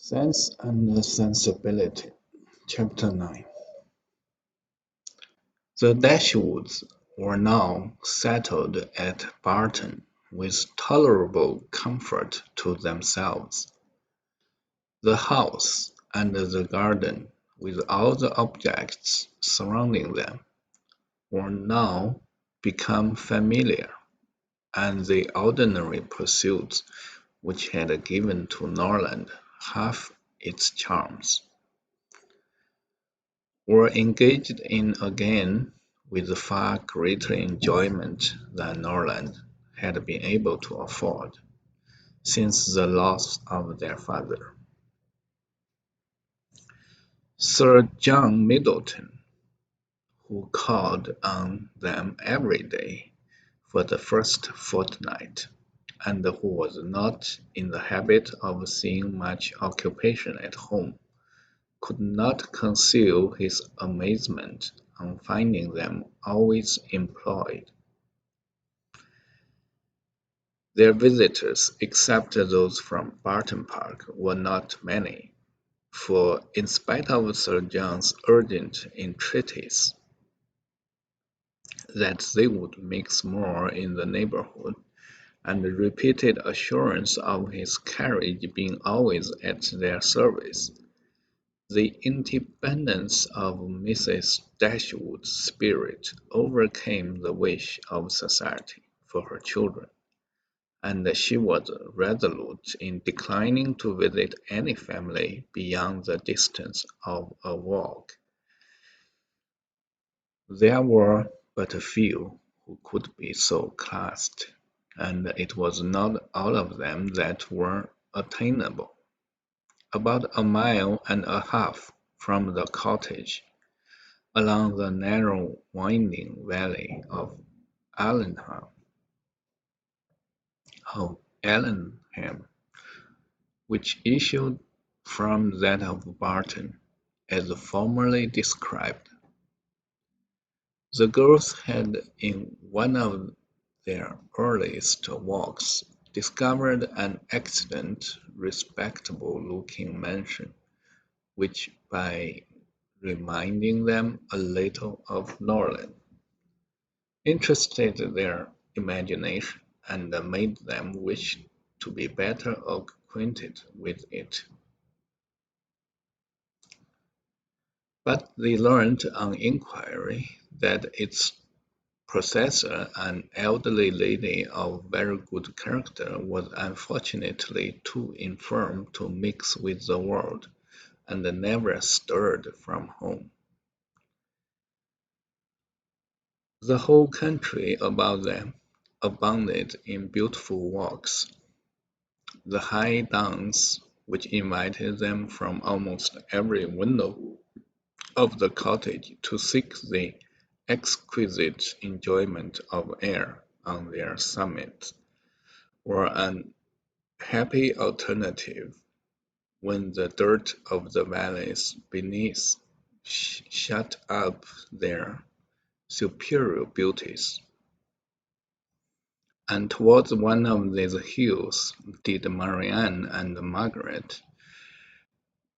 Sense and Sensibility, Chapter 9. The Dashwoods were now settled at Barton with tolerable comfort to themselves. The house and the garden, with all the objects surrounding them, were now become familiar, and the ordinary pursuits which had given to Norland half its charms were engaged in again with far greater enjoyment than Norland had been able to afford since the loss of their father. Sir John Middleton, who called on them every day for the first fortnight, and who was not in the habit of seeing much occupation at home, could not conceal his amazement on finding them always employed. Their visitors, except those from Barton Park, were not many, for in spite of Sir John's urgent entreaties that they would mix more in the neighbourhood, and repeated assurance of his carriage being always at their service, the independence of Mrs. Dashwood's spirit overcame the wish of society for her children, and she was resolute in declining to visit any family beyond the distance of a walk. There were but a few who could be so classed, and it was not all of them that were attainable. About a mile and a half from the cottage, along the narrow winding valley Allenham, of Allenham, which issued from that of Barton, as formerly described. The girls had in one of their earliest walks discovered an excellent, respectable-looking mansion, which, by reminding them a little of Norland, interested their imagination and made them wish to be better acquainted with it. But they learned on inquiry that its possessor, an elderly lady of very good character, was unfortunately too infirm to mix with the world, and never stirred from home. The whole country about them abounded in beautiful walks. The high downs, which invited them from almost every window of the cottage to seek the exquisite enjoyment of air on their summits, were an happy alternative when the dirt of the valleys beneath shut up their superior beauties. And towards one of these hills did Marianne and Margaret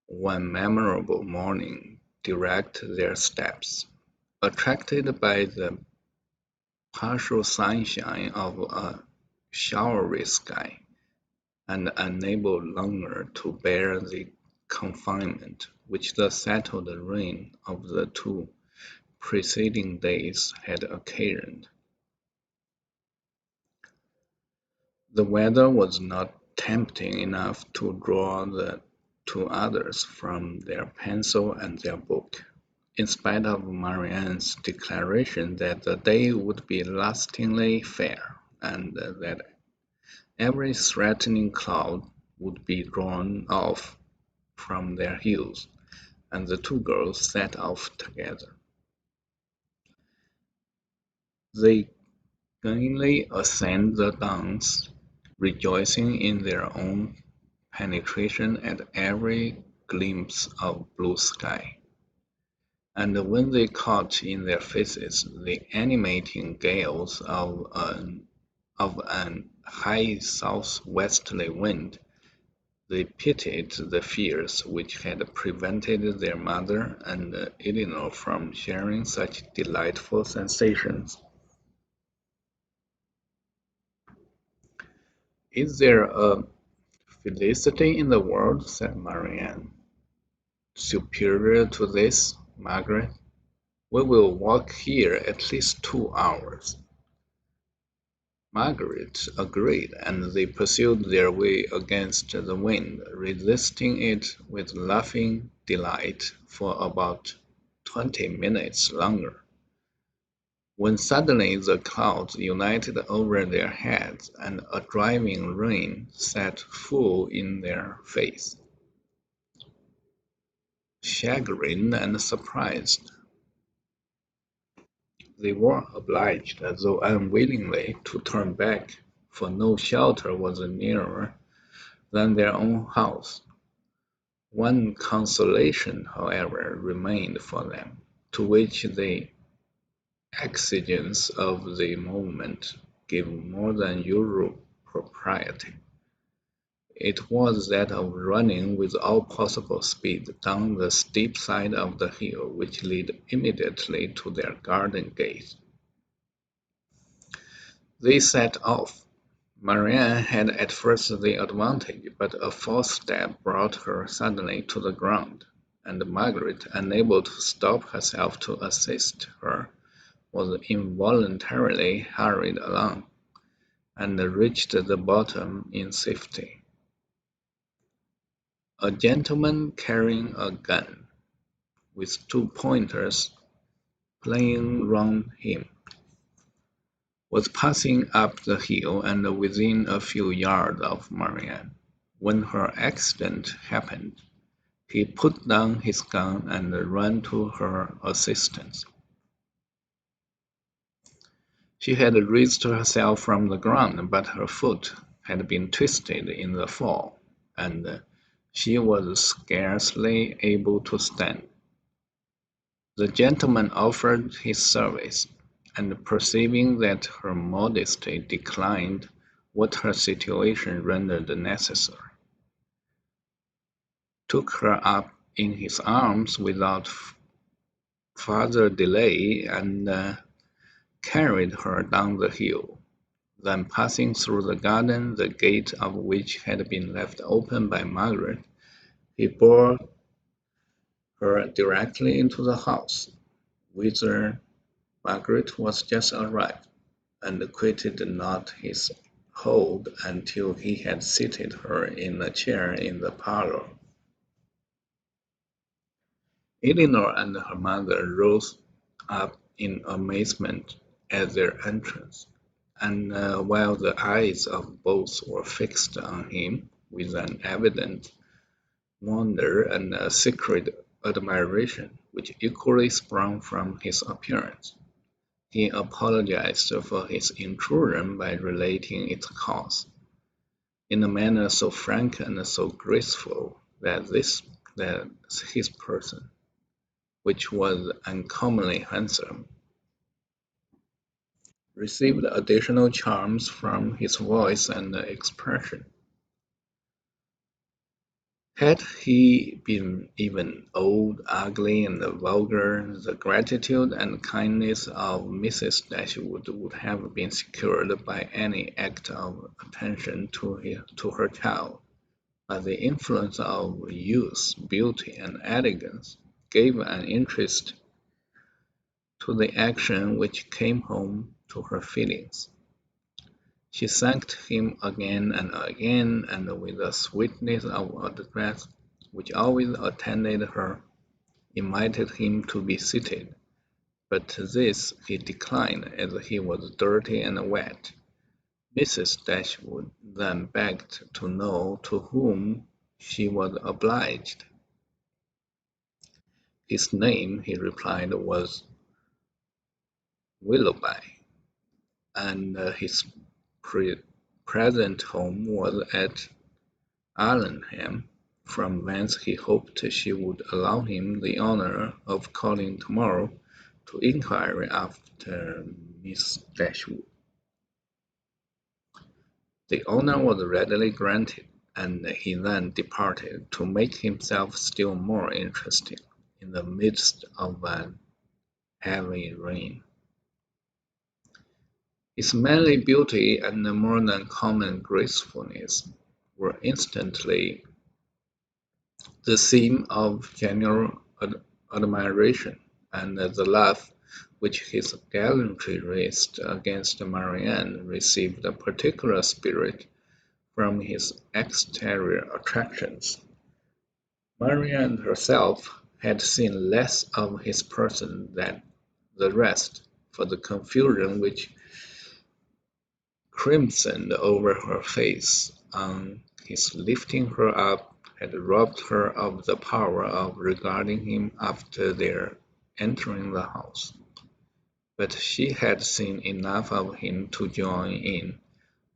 one memorable morning direct their steps, attracted by the partial sunshine of a showery sky, and unable longer to bear the confinement which the settled rain of the 2 preceding days had occasioned. The weather was not tempting enough to draw the 2 others from their pencil and their book, in spite of Marianne's declaration that the day would be lastingly fair, and that every threatening cloud would be drawn off from their heels, and the 2 girls set off together. They gaily ascended the downs, rejoicing in their own penetration at every glimpse of blue sky, and when they caught in their faces the animating gales of an high south-westerly wind, They pitied the fears which had prevented their mother and Eleanor from sharing such delightful sensations. "Is there a felicity in the world," said Marianne, "superior to this, Margaret? We will walk here at least 2 hours." Margaret agreed, and they pursued their way against the wind, resisting it with laughing delight for about 20 minutes longer, when suddenly the clouds united over their heads and a driving rain set full in their faces. Chagrined and surprised, they were obliged, though unwillingly, to turn back, for no shelter was nearer than their own house. One consolation, however, remained for them, to which the exigence of the moment gave more than usual propriety. It was that of running with all possible speed down the steep side of the hill which led immediately to their garden gate. They set off. Marianne had at first the advantage, but a false step brought her suddenly to the ground, and Margaret, unable to stop herself to assist her, was involuntarily hurried along, and reached the bottom in safety. A gentleman carrying a gun, with two pointers playing round him, was passing up the hill and within a few yards of Marianne, when her accident happened. He put down his gun and ran to her assistance. She had raised herself from the ground, but her foot had been twisted in the fall, and she was scarcely able to stand. The gentleman offered his service, and perceiving that her modesty declined what her situation rendered necessary, took her up in his arms without further delay and carried her down the hill. Then passing through the garden, the gate of which had been left open by Margaret, he bore her directly into the house, whither Margaret was just arrived, and quitted not his hold until he had seated her in a chair in the parlour. Eleanor and her mother rose up in amazement at their entrance, and while the eyes of both were fixed on him with an evident wonder and a secret admiration which equally sprung from his appearance, he apologized for his intrusion by relating its cause, in a manner so frank and so graceful that his person, which was uncommonly handsome, received additional charms from his voice and expression. Had he been even old, ugly, and vulgar, the gratitude and kindness of Mrs. Dashwood would have been secured by any act of attention to her child, but the influence of youth, beauty, and elegance gave an interest to the action which came home to her feelings. She thanked him again and again, and with a sweetness of address which always attended her, invited him to be seated, but this he declined as he was dirty and wet. Mrs. Dashwood then begged to know to whom she was obliged. His name, he replied, was Willoughby, and his pre- present home was at Allenham, from whence he hoped she would allow him the honour of calling tomorrow to inquire after Miss Dashwood. The honour was readily granted, and he then departed to make himself still more interesting in the midst of an heavy rain. His manly beauty and more than common gracefulness were instantly the theme of general admiration, and the laugh which his gallantry raised against Marianne received a particular spirit from his exterior attractions. Marianne herself had seen less of his person than the rest, for the confusion which crimsoned over her face on his lifting her up had robbed her of the power of regarding him after their entering the house. But she had seen enough of him to join in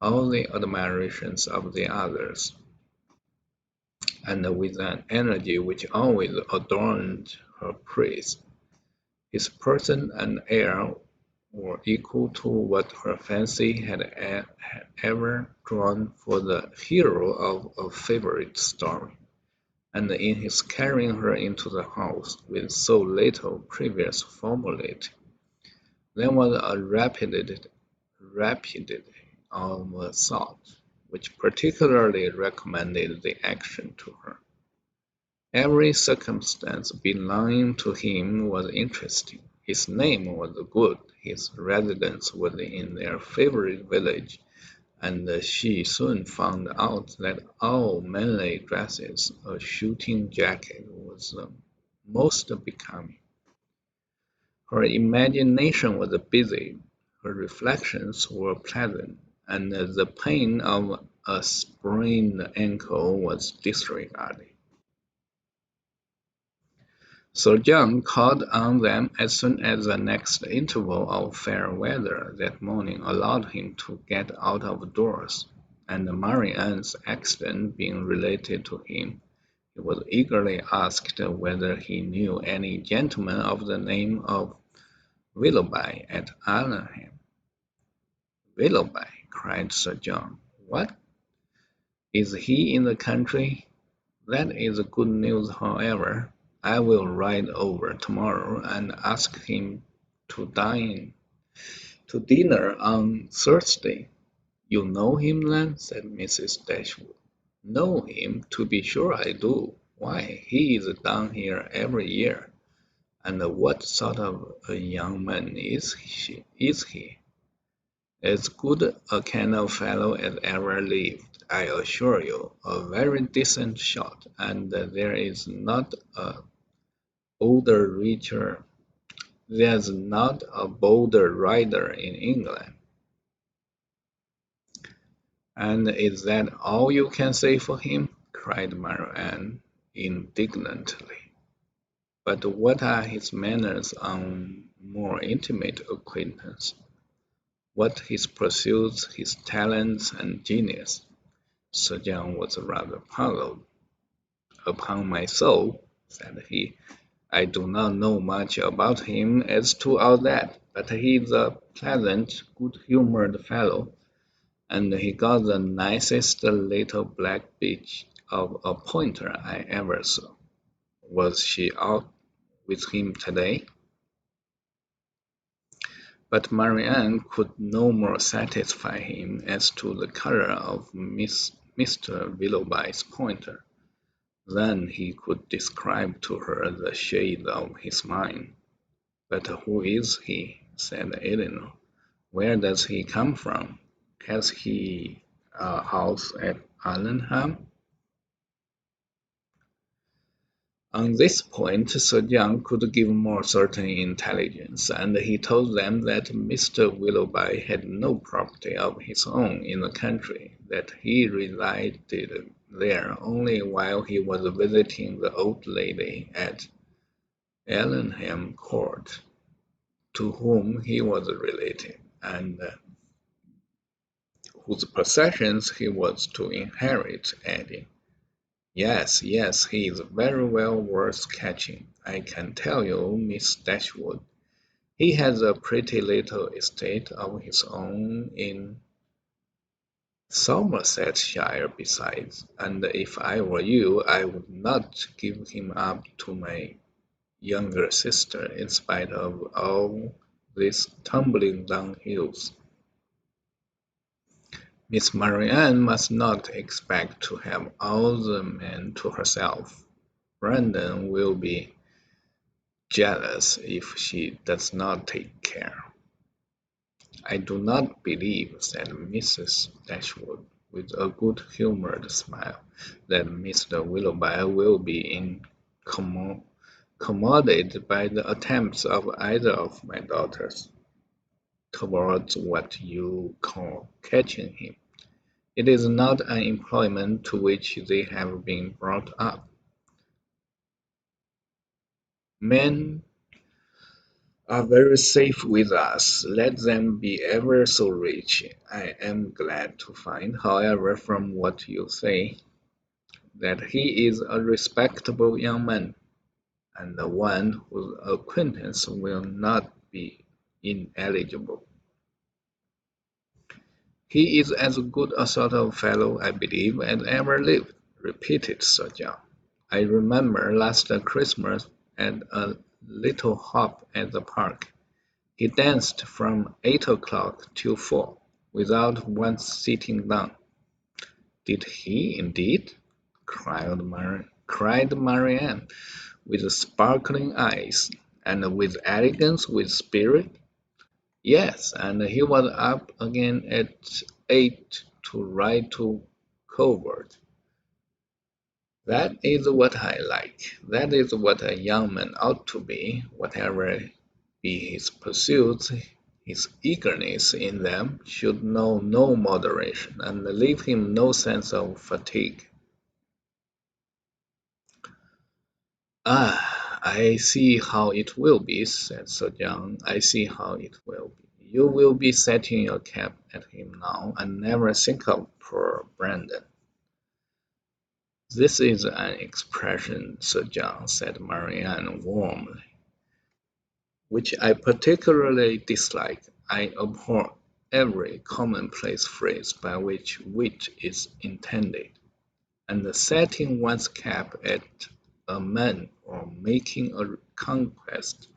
all the admirations of the others, and with an energy which always adorned her praise. His person and air were equal to what her fancy had ever drawn for the hero of a favorite story, and in his carrying her into the house with so little previous formality, there was a rapidity of thought which particularly recommended the action to her. Every circumstance belonging to him was interesting. His name was good, his residence was in their favorite village, and she soon found out that all manly dresses a shooting jacket was the most becoming. Her imagination was busy, her reflections were pleasant, and the pain of a sprained ankle was disregarded. Sir John called on them as soon as the next interval of fair weather that morning allowed him to get out of doors, and Marianne's accident being related to him, he was eagerly asked whether he knew any gentleman of the name of Willoughby at Allenham. "Willoughby!" cried Sir John. "What! Is he in the country? That is good news, however. I will ride over tomorrow and ask him to dinner on Thursday." "You know him, then?" said Mrs. Dashwood. "Know him? To be sure I do. Why, he is down here every year. And what sort of a young man is he? As good a kind of fellow as ever lived, I assure you. A very decent shot, and there is not a bolder richer there's not a bolder rider in England." "And is that all you can say for him?" cried Marianne indignantly. "But what are his manners on more intimate acquaintance? What his pursuits, his talents and genius?" Sir John was rather puzzled. "Upon my soul," said he, "I do not know much about him as to all that, but he is a pleasant, good-humoured fellow, and he got the nicest little black bitch of a pointer I ever saw. Was she out with him today?" But Marianne could no more satisfy him as to the colour of Mr. Willoughby's pointer than he could describe to her the shade of his mind. "But who is he?" said Elinor. "Where does he come from? Has he a house at Allenham?" On this point Sir John could give more certain intelligence, and he told them that Mr. Willoughby had no property of his own in the country, that he resided there only while he was visiting the old lady at Allenham Court, to whom he was related, and whose possessions he was to inherit, adding, "Yes, yes, he is very well worth catching, I can tell you, Miss Dashwood. He has a pretty little estate of his own in Somersetshire besides, and if I were you, I would not give him up to my younger sister in spite of all these tumbling down hills. Miss Marianne must not expect to have all the men to herself. Brandon will be jealous if she does not take care. I do not believe, said Mrs. Dashwood, with a good-humoured smile, that Mr. Willoughby will be incommoded by the attempts of either of my daughters towards what you call catching him. It is not an employment to which they have been brought up. Men are very safe with us, let them be ever so rich. I am glad to find, however, from what you say, that he is a respectable young man, and one whose acquaintance will not be ineligible. He is as good a sort of fellow, I believe, as ever lived, repeated Sir John. I remember last Christmas at a little hop at the park. He danced from 8 o'clock till 4, without once sitting down. Did he, indeed? cried Marianne, with sparkling eyes, and with elegance, with spirit. Yes, and he was up again at 8 to ride to Covert. That is what I like. That is what a young man ought to be, whatever be his pursuits. His eagerness in them should know no moderation, and leave him no sense of fatigue. "Ah, I see how it will be," said Sir John. "I see how it will be. You will be setting your cap at him now, and never think of poor Brandon." "This is an expression, Sir John," said Marianne warmly, "which I particularly dislike. I abhor every commonplace phrase by which wit is intended, and setting one's cap at a man or making a conquest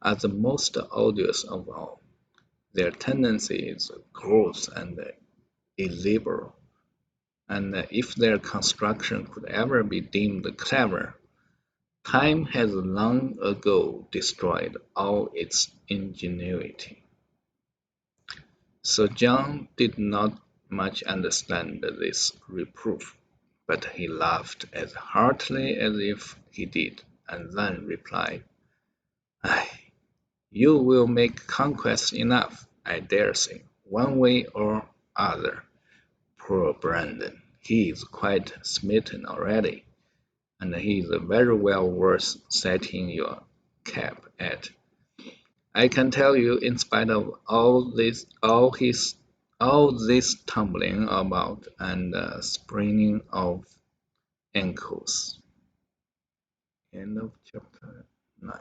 are the most odious of all. Their tendency is gross and illiberal, and if their construction could ever be deemed clever, time has long ago destroyed all its ingenuity." Sir John did not much understand this reproof, but he laughed as heartily as if he did, and then replied, "Ay, you will make conquests enough, I dare say, one way or other. Poor Brandon, he is quite smitten already, and he is very well worth setting your cap at. I can tell you, in spite of all this tumbling about and spraining of ankles." End of chapter 9.